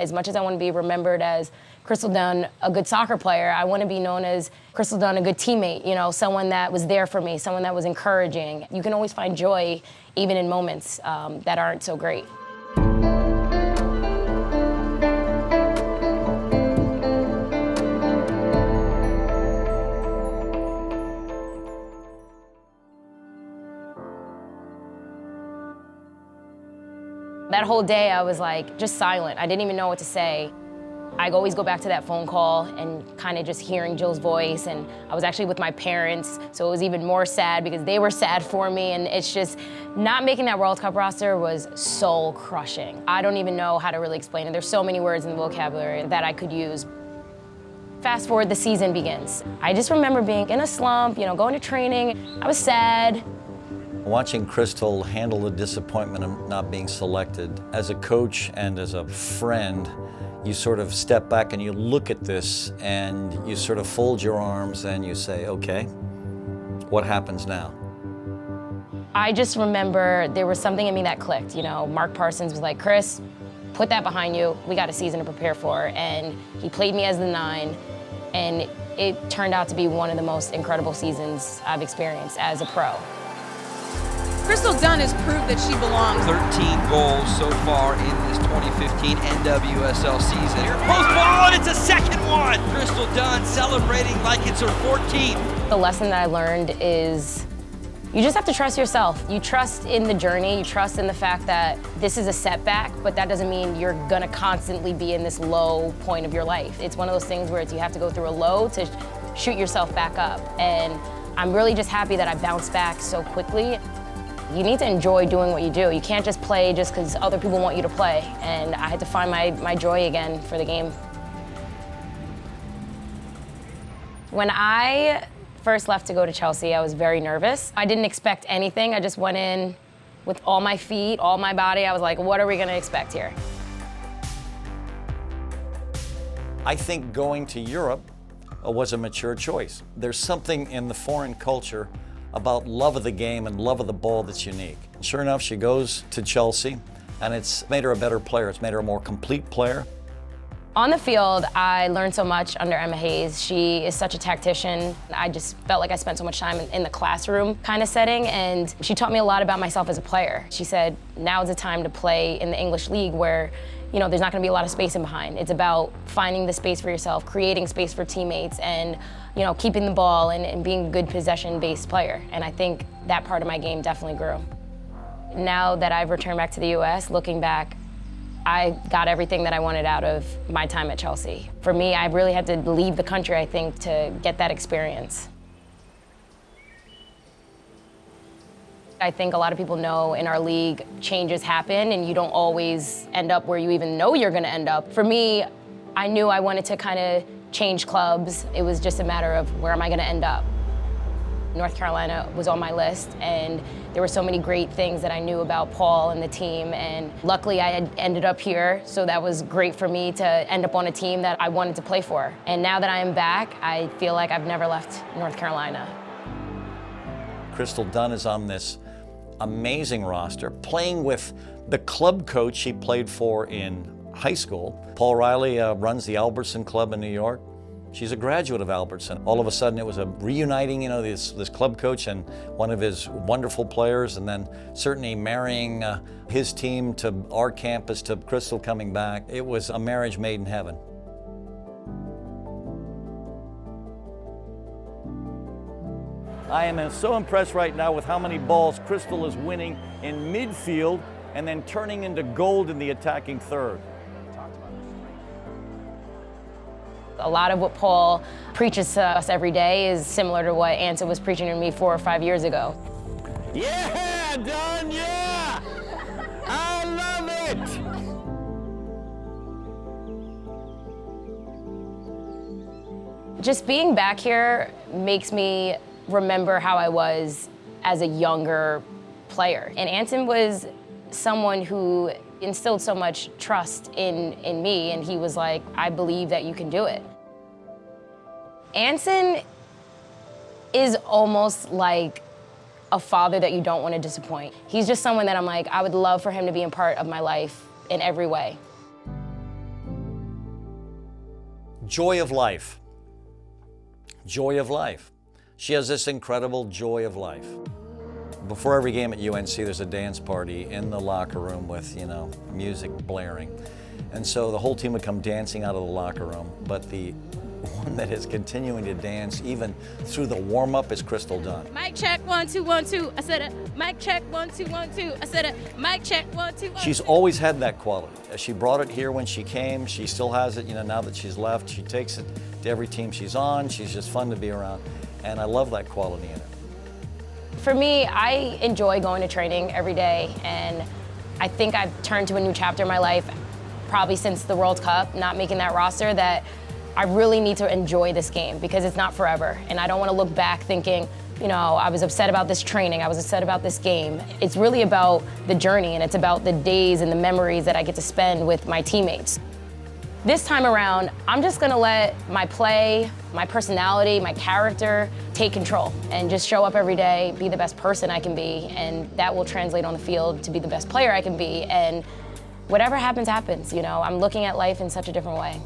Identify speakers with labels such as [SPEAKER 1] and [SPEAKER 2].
[SPEAKER 1] As much as I want to be remembered as Crystal Dunn, a good soccer player, I want to be known as Crystal Dunn, a good teammate, someone that was there for me, someone that was encouraging. You can always find joy even in moments that aren't so great. That whole day I was like just silent. I didn't even know what to say. I always go back to that phone call and kind of just hearing Jill's voice, and I was actually with my parents, so it was even more sad because they were sad for me, and it's just not making that World Cup roster was soul crushing. I don't even know how to really explain it. There's so many words in the vocabulary that I could use. Fast forward, the season begins. I just remember being in a slump, going to training. I was sad.
[SPEAKER 2] Watching Crystal handle the disappointment of not being selected, as a coach and as a friend, you sort of step back and you look at this and you sort of fold your arms and you say, okay, what happens now?
[SPEAKER 1] I just remember there was something in me that clicked. Mark Parsons was like, Chris, put that behind you. We got a season to prepare for. And he played me as the 9, and it turned out to be one of the most incredible seasons I've experienced as a pro.
[SPEAKER 3] Crystal Dunn has proved that she belongs.
[SPEAKER 4] 13 goals so far in this 2015 NWSL season. Here, post ball, and it's a second one. Crystal Dunn celebrating like it's her 14th.
[SPEAKER 1] The lesson that I learned is you just have to trust yourself. You trust in the journey, you trust in the fact that this is a setback, but that doesn't mean you're gonna constantly be in this low point of your life. It's one of those things where you have to go through a low to shoot yourself back up. And I'm really just happy that I bounced back so quickly. You need to enjoy doing what you do. You can't just play just because other people want you to play. And I had to find my joy again for the game. When I first left to go to Chelsea, I was very nervous. I didn't expect anything. I just went in with all my feet, all my body. I was like, what are we gonna expect here?
[SPEAKER 2] I think going to Europe was a mature choice. There's something in the foreign culture about love of the game and love of the ball that's unique. Sure enough, she goes to Chelsea, and it's made her a better player. It's made her a more complete player.
[SPEAKER 1] On the field, I learned so much under Emma Hayes. She is such a tactician. I just felt like I spent so much time in the classroom kind of setting, and she taught me a lot about myself as a player. She said, now is the time to play in the English league where there's not gonna be a lot of space in behind. It's about finding the space for yourself, creating space for teammates, and keeping the ball and being a good possession-based player. And I think that part of my game definitely grew. Now that I've returned back to the US, looking back, I got everything that I wanted out of my time at Chelsea. For me, I really had to leave the country, I think, to get that experience. I think a lot of people know in our league, changes happen and you don't always end up where you even know you're gonna end up. For me, I knew I wanted to kind of change clubs. It was just a matter of where am I gonna end up. North Carolina was on my list, and there were so many great things that I knew about Paul and the team, and luckily I had ended up here, so that was great for me to end up on a team that I wanted to play for. And now that I am back, I feel like I've never left North Carolina.
[SPEAKER 2] Crystal Dunn is on this amazing roster, playing with the club coach she played for in high school. Paul Riley runs the Albertson Club in New York. She's a graduate of Albertson. All of a sudden it was a reuniting, this club coach and one of his wonderful players, and then certainly marrying his team to our campus, to Crystal coming back. It was a marriage made in heaven. I am so impressed right now with how many balls Crystal is winning in midfield and then turning into gold in the attacking third.
[SPEAKER 1] A lot of what Paul preaches to us every day is similar to what Ansa was preaching to me 4 or 5 years ago.
[SPEAKER 2] Yeah, Dunn, yeah! I love
[SPEAKER 1] it! Just being back here makes me remember how I was as a younger player. And Anson was someone who instilled so much trust in me, and he was like, I believe that you can do it. Anson is almost like a father that you don't want to disappoint. He's just someone that I'm like, I would love for him to be a part of my life in every way.
[SPEAKER 2] Joy of life. Joy of life. She has this incredible joy of life. Before every game at UNC, there's a dance party in the locker room with, music blaring. And so the whole team would come dancing out of the locker room, but the one that is continuing to dance even through the warm-up is Crystal Dunn.
[SPEAKER 5] Mic check, 1 2 1 2. I said it. Mic check, 1 2 1 2. I said it. Mic check, 1 2 1.
[SPEAKER 2] She's always had that quality. She brought it here when she came. She still has it, now that she's left. She takes it to every team she's on. She's just fun to be around, and I love that quality in her.
[SPEAKER 1] For me, I enjoy going to training every day, and I think I've turned to a new chapter in my life, probably since the World Cup, not making that roster, that I really need to enjoy this game because it's not forever. And I don't want to look back thinking, I was upset about this training, I was upset about this game. It's really about the journey, and it's about the days and the memories that I get to spend with my teammates. This time around, I'm just gonna let my play, my personality, my character take control and just show up every day, be the best person I can be, and that will translate on the field to be the best player I can be. And whatever happens, happens. I'm looking at life in such a different way.